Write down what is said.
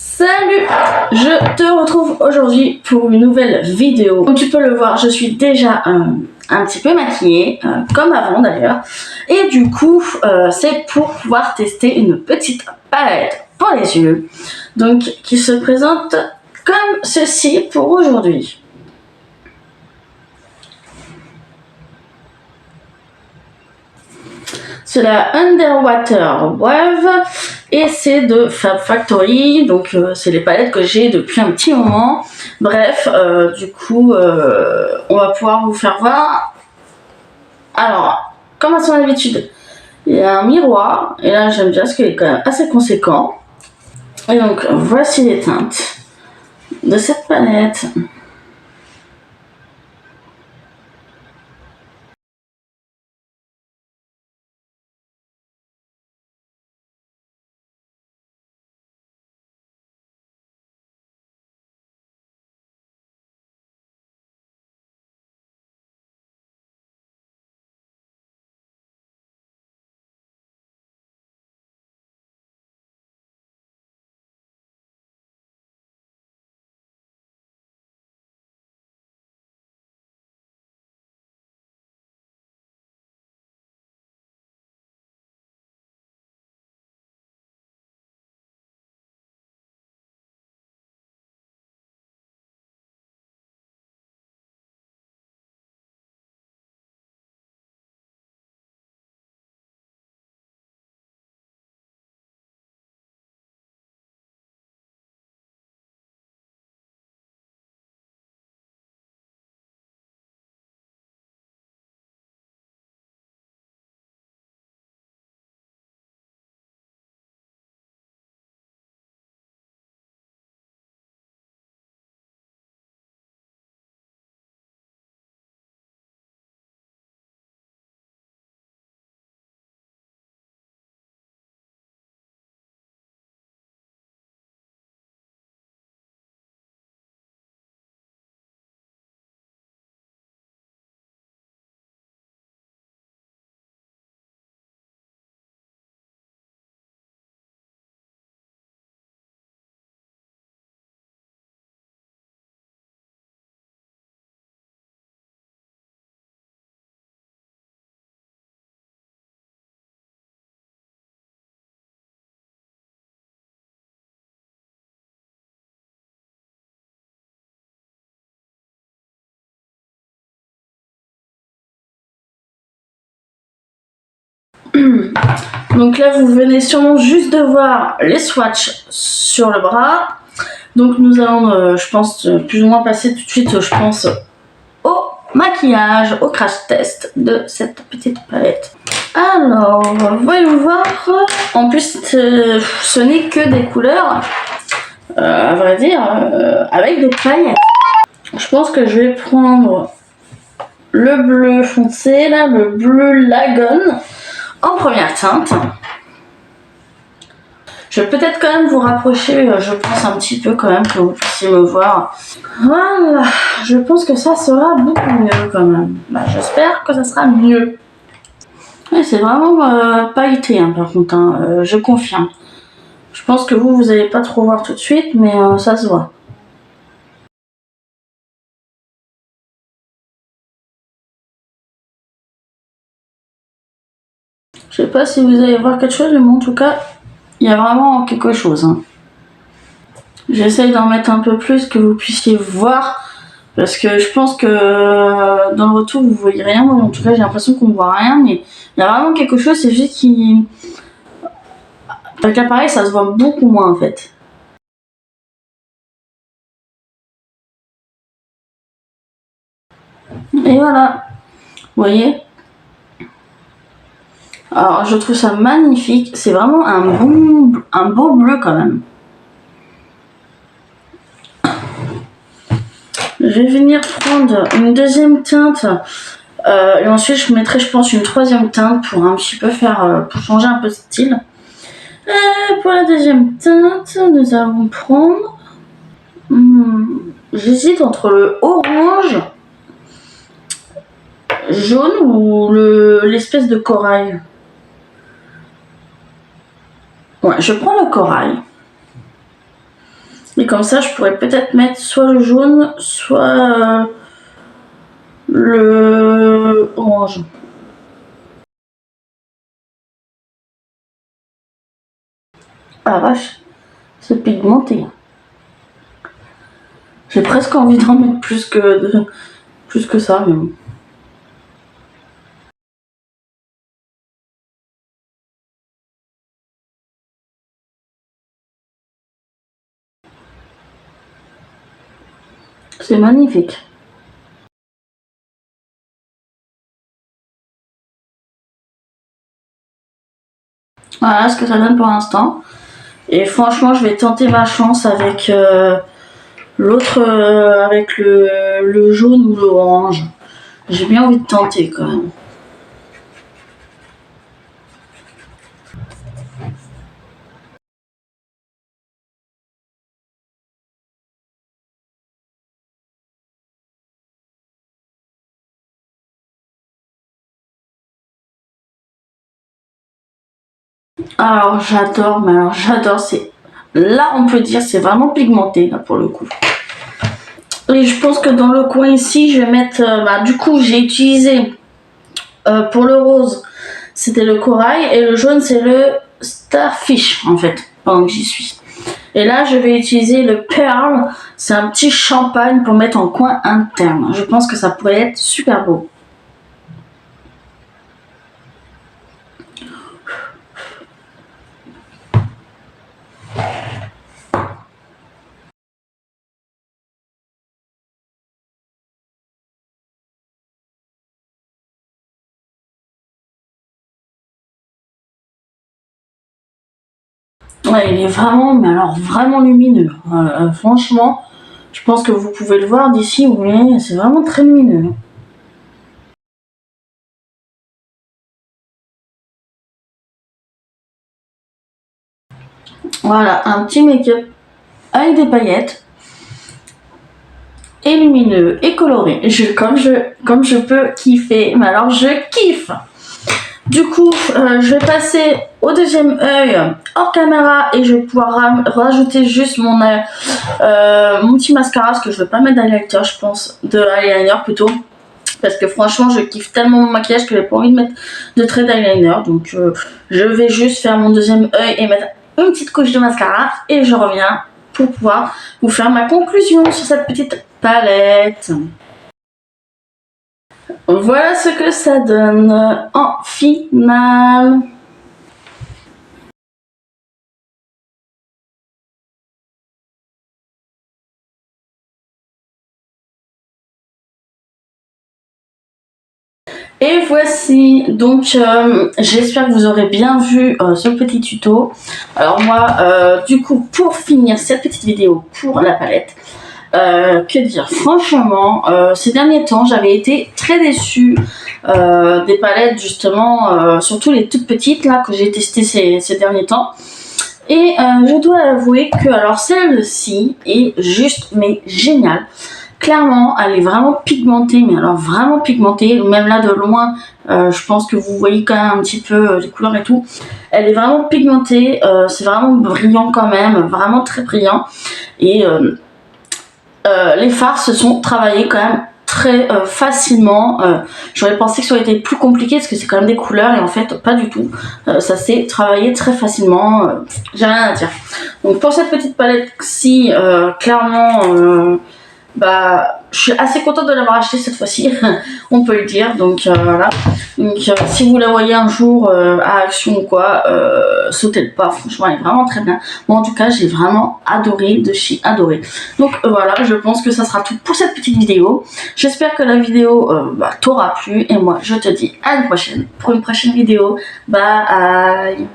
Salut! Je te retrouve aujourd'hui pour une nouvelle vidéo. Comme tu peux le voir, je suis déjà un petit peu maquillée, comme avant d'ailleurs. Et du coup, c'est pour pouvoir tester une petite palette pour les yeux. Donc, qui se présente comme ceci pour aujourd'hui. C'est la Underwater Wave et c'est de Fab Factory, donc c'est les palettes que j'ai depuis un petit moment. Bref, du coup, on va pouvoir vous faire voir. Alors, comme à son habitude, il y a un miroir, et là j'aime bien parce qu'il est quand même assez conséquent. Et donc, voici les teintes de cette palette. Donc là, vous venez sûrement juste de voir les swatchs sur le bras. Donc nous allons, je pense, plus ou moins passer tout de suite, je pense, au maquillage, au crash test de cette petite palette. Alors, voyons voir. En plus, ce n'est que des couleurs, à vrai dire, avec des paillettes. Je pense que je vais prendre le bleu foncé, là, le bleu lagon, en première teinte. Je vais peut-être quand même vous rapprocher, je pense un petit peu quand même, que vous puissiez me voir. Voilà, je pense que ça sera beaucoup mieux quand même. Bah, j'espère que ça sera mieux. Ouais, c'est vraiment pailleté hein, par contre, hein, je confirme. Je pense que vous n'allez pas trop voir tout de suite, mais ça se voit. Je sais pas si vous allez voir quelque chose, mais bon, en tout cas, il y a vraiment quelque chose. Hein. J'essaye d'en mettre un peu plus que vous puissiez voir. Parce que je pense que dans le retour vous voyez rien, moi en tout cas j'ai l'impression qu'on voit rien, mais il y a vraiment quelque chose, c'est juste qui... Avec l'appareil ça se voit beaucoup moins en fait. Et voilà, vous voyez. Alors je trouve ça magnifique, c'est vraiment un beau bleu quand même. Je vais venir prendre une deuxième teinte. Et ensuite je mettrai je pense une troisième teinte pour un petit peu faire, pour changer un peu de style. Pour la deuxième teinte, nous allons prendre... J'hésite entre le orange, jaune ou l'espèce de corail. Ouais, je prends le corail. Et comme ça, je pourrais peut-être mettre soit le jaune, soit le orange. Ah vache, c'est pigmenté. J'ai presque envie d'en mettre plus que ça, mais bon. C'est magnifique. Voilà ce que ça donne pour l'instant. Et franchement, je vais tenter ma chance avec l'autre, avec le jaune ou l'orange. J'ai bien envie de tenter quand même. Alors j'adore, mais alors j'adore, c'est là on peut dire c'est vraiment pigmenté là pour le coup. Et je pense que dans le coin ici je vais mettre, du coup j'ai utilisé pour le rose c'était le corail et le jaune c'est le starfish en fait pendant que j'y suis. Et là je vais utiliser le pearl, c'est un petit champagne pour mettre en coin interne. Je pense que ça pourrait être super beau. Ouais, il est vraiment, mais alors vraiment lumineux. Franchement, je pense que vous pouvez le voir d'ici, vous voyez, c'est vraiment très lumineux. Voilà, un petit make-up avec des paillettes, et lumineux, et coloré. Comme je peux kiffer, mais alors je kiffe. Du coup, je vais passer au deuxième œil hors caméra et je vais pouvoir rajouter juste mon petit mascara parce que je ne veux pas mettre d'highlighter, je pense, de eyeliner plutôt. Parce que franchement, je kiffe tellement mon maquillage que j'ai pas envie de mettre de trait d'eyeliner. Donc, je vais juste faire mon deuxième œil et mettre une petite couche de mascara et je reviens pour pouvoir vous faire ma conclusion sur cette petite palette. Voilà ce que ça donne en finale. Et voici, donc j'espère que vous aurez bien vu ce petit tuto. Alors moi, du coup, pour finir cette petite vidéo pour la palette, que dire, franchement, ces derniers temps, j'avais été très déçue des palettes, justement, surtout les toutes petites là que j'ai testées ces derniers temps. Et je dois avouer que alors celle-ci est juste mais géniale. Clairement, elle est vraiment pigmentée, mais alors vraiment pigmentée. Même là de loin, je pense que vous voyez quand même un petit peu les couleurs et tout. Elle est vraiment pigmentée, c'est vraiment brillant quand même, vraiment très brillant. Et les fards se sont travaillés quand même très facilement. J'aurais pensé que ça aurait été plus compliqué parce que c'est quand même des couleurs et en fait pas du tout. Ça s'est travaillé très facilement. J'ai rien à dire. Donc pour cette petite palette-ci, clairement, je suis assez contente de l'avoir acheté cette fois-ci, on peut le dire. Donc voilà. Donc si vous la voyez un jour à Action ou quoi, sautez le pas. Franchement, elle est vraiment très bien. Moi en tout cas, j'ai vraiment adoré, de chez adoré. Donc voilà, je pense que ça sera tout pour cette petite vidéo. J'espère que la vidéo t'aura plu et moi je te dis à une prochaine pour une prochaine vidéo. Bye.